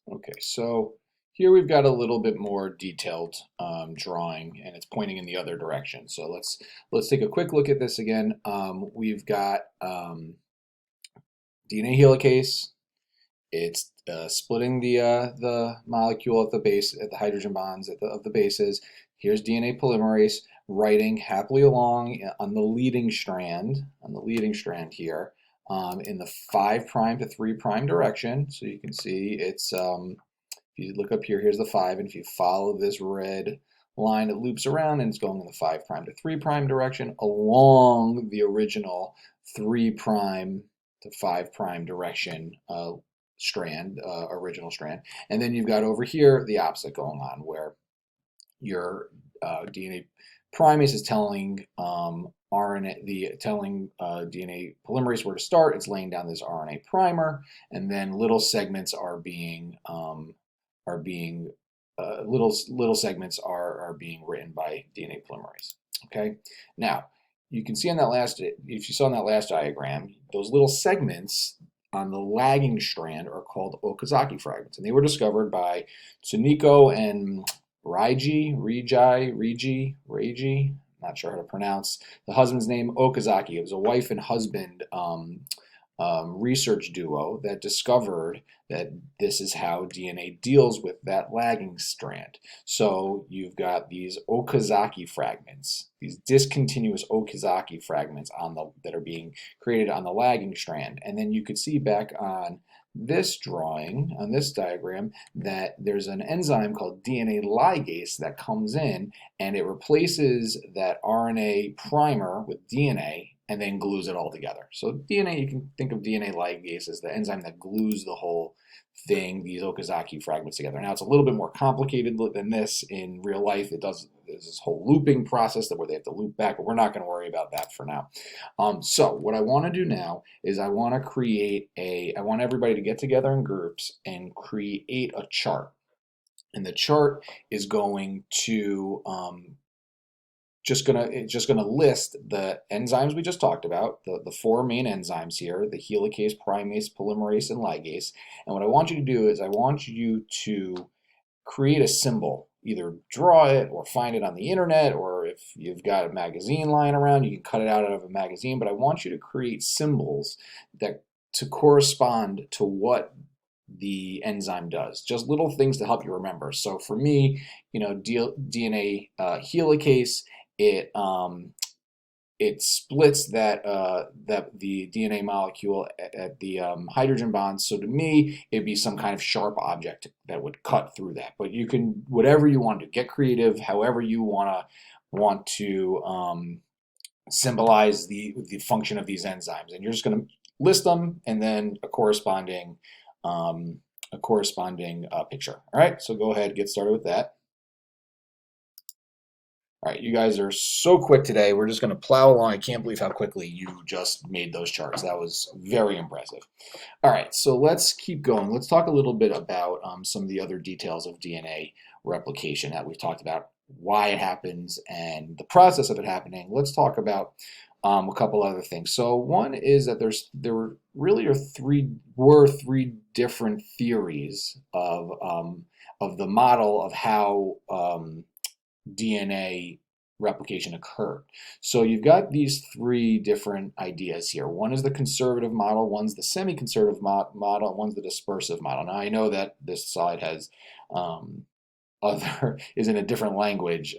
Okay, so here we've got a little bit more detailed drawing, and it's pointing in the other direction. So let's take a quick look at this again. We've got DNA helicase. It's splitting the molecule at the base, at the hydrogen bonds of the bases. Here's DNA polymerase writing happily along on the leading strand, here, in the 5' to 3' direction. So you can see it's if you look up here, here's the 5, and if you follow this red line, it loops around and it's going in the 5' to 3' direction along the original 3' to 5' direction original strand. And then you've got over here the opposite going on, where your DNA primase is telling DNA polymerase where to start. It's laying down this RNA primer, and then little segments are being little segments are being written by DNA polymerase. Okay, now you can see on that last, if you saw in that last diagram, those little segments on the lagging strand are called Okazaki fragments, and they were discovered by Tsuniko and Reiji, not sure how to pronounce the husband's name, Okazaki. It was a wife and husband research duo that discovered that this is how DNA deals with that lagging strand. So you've got these Okazaki fragments, these discontinuous Okazaki fragments that are being created on the lagging strand. And then you could see back on this drawing, on this diagram, that there's an enzyme called DNA ligase that comes in and it replaces that RNA primer with DNA and then glues it all together. So DNA, you can think of DNA ligase as the enzyme that glues the whole thing, these Okazaki fragments together. Now it's a little bit more complicated than this in real life. There's this whole looping process where they have to loop back, but we're not going to worry about that for now. So what I want to do now is I want everybody to get together in groups and create a chart. And the chart is going to it's just gonna list the enzymes we just talked about, the four main enzymes here, the helicase, primase, polymerase, and ligase. And what I want you to do is I want you to create a symbol, either draw it or find it on the internet, or if you've got a magazine lying around, you can cut it out of a magazine, but I want you to create symbols that to correspond to what the enzyme does. Just little things to help you remember. So for me, DNA helicase, it splits that the DNA molecule at the hydrogen bonds. So to me, it'd be some kind of sharp object that would cut through that. But you can, whatever you want to get creative, however you want to symbolize the function of these enzymes, and you're just going to list them and then a corresponding picture. All right, so go ahead, get started with that. All right, you guys are so quick today. We're just going to plow along. I can't believe how quickly you just made those charts. That was very impressive. All right, so let's keep going. Let's talk a little bit about some of the other details of DNA replication that we've talked about, why it happens and the process of it happening. Let's talk about a couple other things. So one is that there really are three different theories of the model of how DNA replication occurred. So you've got these three different ideas here. One is the conservative model, one's the semi-conservative model, and one's the dispersive model. Now I know that this slide has is in a different language.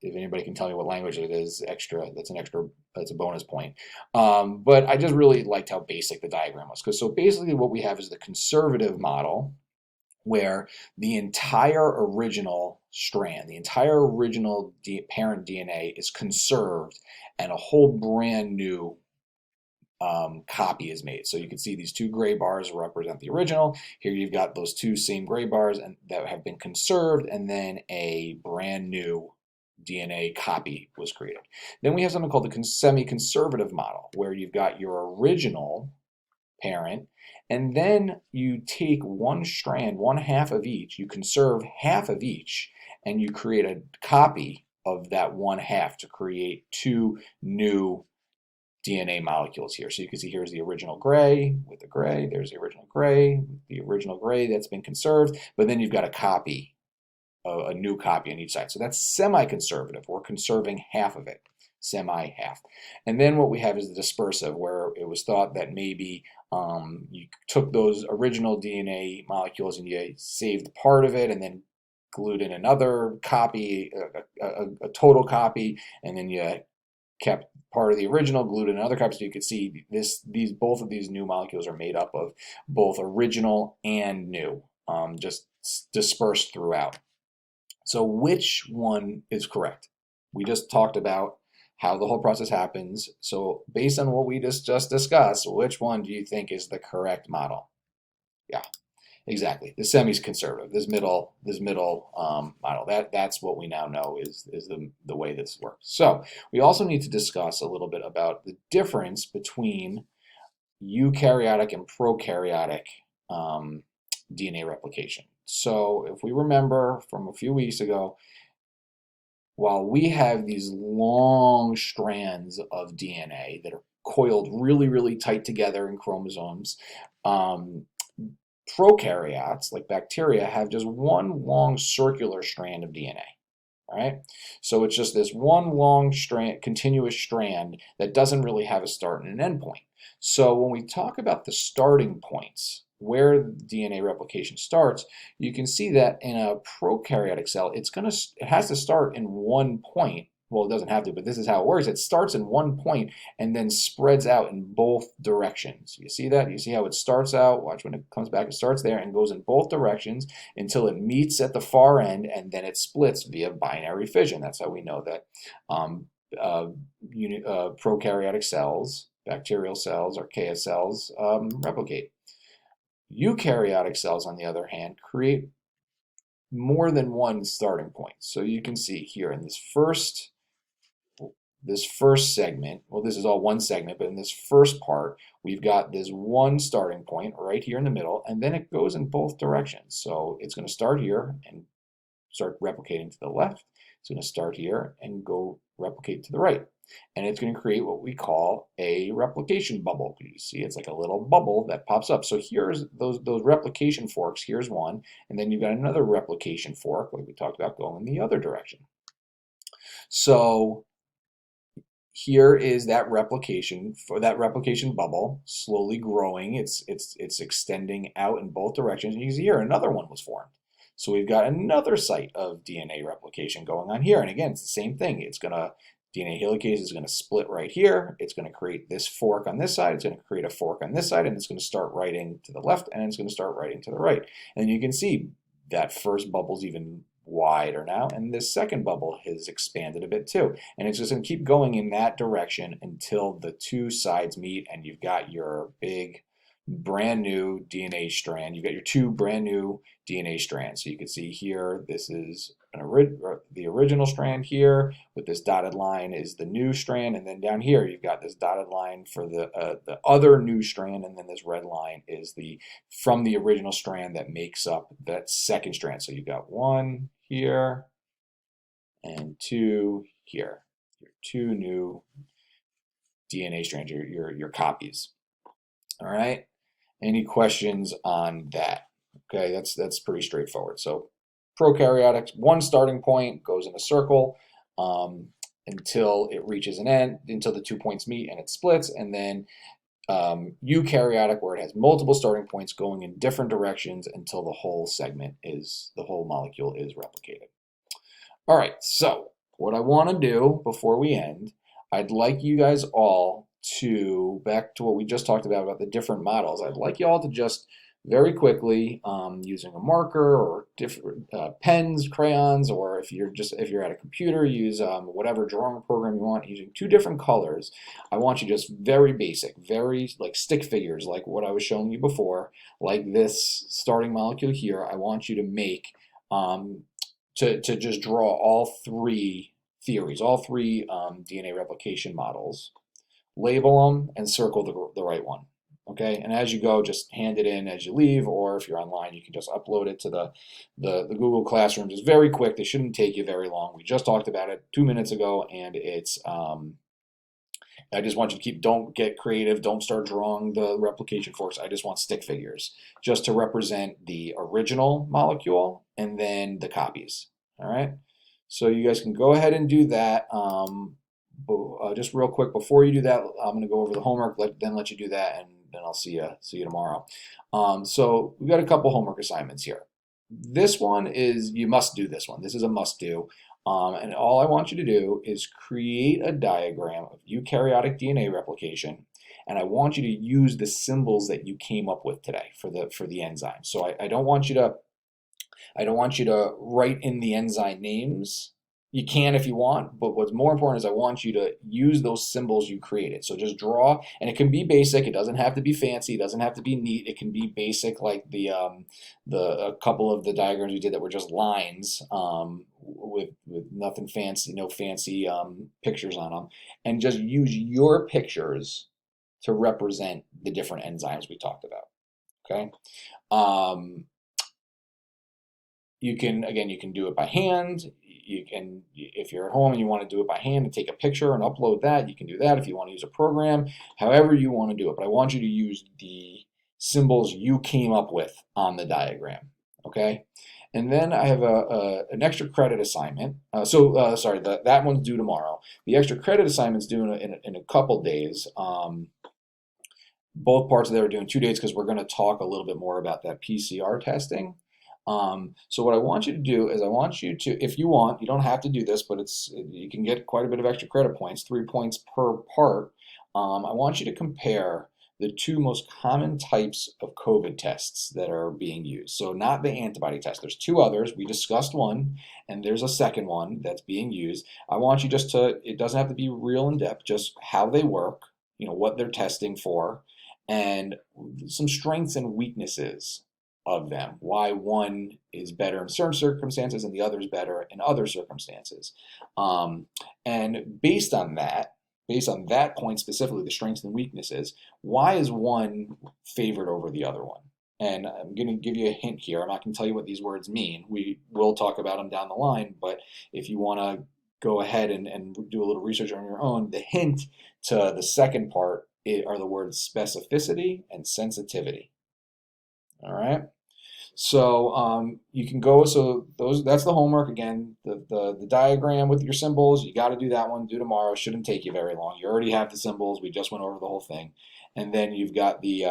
If anybody can tell me what language it is, that's a bonus point. But I just really liked how basic the diagram was. So basically what we have is the conservative model, where the entire original strand, the entire original parent DNA is conserved and a whole brand new copy is made. So you can see these two gray bars represent the original. Here you've got those two same gray bars that have been conserved, and then a brand new DNA copy was created. Then we have something called the semi-conservative model, where you've got your original parent, and then you take one strand, one half of each, you conserve half of each, and you create a copy of that one half to create two new DNA molecules here. So you can see here's the original gray with the gray, there's the original gray, that's been conserved, but then you've got a copy, a new copy on each side. So that's semi-conservative. We're conserving half of it, semi-half. And then what we have is the dispersive, where it was thought that maybe you took those original DNA molecules and you saved part of it and then glued in another copy, a total copy, and then you kept part of the original, glued in another copy. So you could see both of these new molecules are made up of both original and new, just dispersed throughout. So which one is correct? We just talked about how the whole process happens. So based on what we just discussed, which one do you think is the correct model? Yeah, exactly. The semi-conservative, this middle model. That's what we now know is the way this works. So we also need to discuss a little bit about the difference between eukaryotic and prokaryotic DNA replication. So if we remember from a few weeks ago, while we have these long strands of DNA that are coiled really, really tight together in chromosomes, prokaryotes, like bacteria, have just one long circular strand of DNA. Right? So it's just this one long strand, continuous strand that doesn't really have a start and an end point. So when we talk about the starting points, where DNA replication starts, you can see that in a prokaryotic cell, it has to start in one point. Well, it doesn't have to, but this is how it works. It starts in one point and then spreads out in both directions. You see that? You see how it starts out? Watch when it comes back, it starts there and goes in both directions until it meets at the far end, and then it splits via binary fission. That's how we know that prokaryotic cells, bacterial cells, archaea cells replicate. Eukaryotic cells, on the other hand, create more than one starting point. So you can see here in this first segment, well, this is all one segment, but in this first part, we've got this one starting point right here in the middle, and then it goes in both directions. So it's going to start here and start replicating to the left. It's going to start here and go replicate to the right. And it's going to create what we call a replication bubble. You see, it's like a little bubble that pops up. So here's those replication forks. Here's one, and then you've got another replication fork, like we talked about, going in the other direction. So here is that replication bubble slowly growing. It's extending out in both directions. And you can see here another one was formed. So we've got another site of DNA replication going on here. And again, it's the same thing. DNA helicase is going to split right here. It's going to create this fork on this side. It's going to create a fork on this side, and it's going to start writing to the left, and it's going to start writing to the right. And you can see that first bubble's even wider now, and this second bubble has expanded a bit too. And it's just going to keep going in that direction until the two sides meet, and you've got your big brand new DNA strand. You've got your two brand new DNA strands. So you can see here, this is the original strand here with this dotted line is the new strand, and then down here you've got this dotted line for the other new strand, and then this red line is from the original strand that makes up that second strand. So you've got one here and two here. Your two new DNA strands, your copies. All right. Any questions on that? Okay, that's pretty straightforward. So prokaryotics, one starting point, goes in a circle until it reaches an end, until the 2 points meet and it splits, and then eukaryotic, where it has multiple starting points going in different directions until the whole molecule is replicated. All right, so what I want to do before we end, I'd like you guys all to, back to what we just talked about the different models, I'd like you all to just very quickly, using a marker or different pens, crayons, or if you're at a computer, use whatever drawing program you want, using two different colors. I want you just very basic, very like stick figures, like what I was showing you before, like this starting molecule here. I want you to make to just draw all three theories, all three DNA replication models, label them, and circle the right one. Okay, and as you go, just hand it in as you leave, or if you're online, you can just upload it to the Google Classroom. It's very quick. They shouldn't take you very long. We just talked about it 2 minutes ago, and I just want you to don't get creative, don't start drawing the replication forks. I just want stick figures just to represent the original molecule and then the copies. All right. So you guys can go ahead and do that. Just real quick before you do that, I'm going to go over the homework, then let you do that, and then I'll see you tomorrow. So we've got a couple homework assignments here. This one is, you must do this one. This is a must do. And all I want you to do is create a diagram of eukaryotic DNA replication, and I want you to use the symbols that you came up with today for the enzyme. So I don't want you to write in the enzyme names. You can if you want, but what's more important is I want you to use those symbols you created. So just draw, and it can be basic. It doesn't have to be fancy. It doesn't have to be neat. It can be basic, like a couple of the diagrams we did that were just lines with nothing fancy, no fancy pictures on them, and just use your pictures to represent the different enzymes we talked about. Okay. You can do it by hand. You can, if you're at home and you want to do it by hand and take a picture and upload that, you can do that. If you want to use a program, however you want to do it. But I want you to use the symbols you came up with on the diagram, okay? And then I have an extra credit assignment. Sorry, that one's due tomorrow. The extra credit assignment's due in a couple days. Both parts of that are due in 2 days because we're going to talk a little bit more about that PCR testing. So what I want you to do is I want you to, if you want, you don't have to do this, but you can get quite a bit of extra credit points, 3 points per part. I want you to compare the 2 most common types of COVID tests that are being used. So not the antibody test. There's 2 others. We discussed one, and there's a second one that's being used. I want you just to, it doesn't have to be real in depth, just how they work, what they're testing for, and some strengths and weaknesses of them, why one is better in certain circumstances and the other is better in other circumstances. And based on that point specifically, the strengths and weaknesses, why is one favored over the other one? And I'm going to give you a hint here. I'm not going to tell you what these words mean. We will talk about them down the line, but if you want to go ahead and do a little research on your own, the hint to the second part are the words specificity and sensitivity. All right. So you can go. So that's the homework again. The diagram with your symbols. You got to do that one. Do tomorrow. Shouldn't take you very long. You already have the symbols. We just went over the whole thing, and then you've got the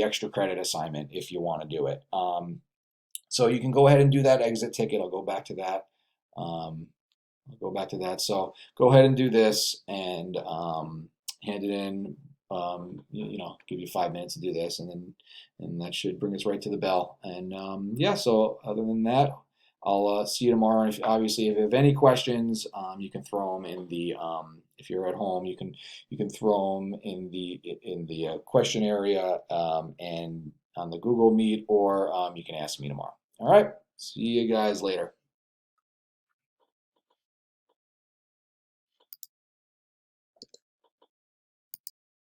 extra credit assignment if you want to do it. So you can go ahead and do that exit ticket. I'll go back to that. So go ahead and do this and hand it in. Give you 5 minutes to do this, and that should bring us right to the bell. And yeah, so other than that, I'll see you tomorrow. And obviously, if you have any questions, you can throw them in the. If you're at home, you can throw them in the question area and on the Google Meet, or you can ask me tomorrow. All right, see you guys later.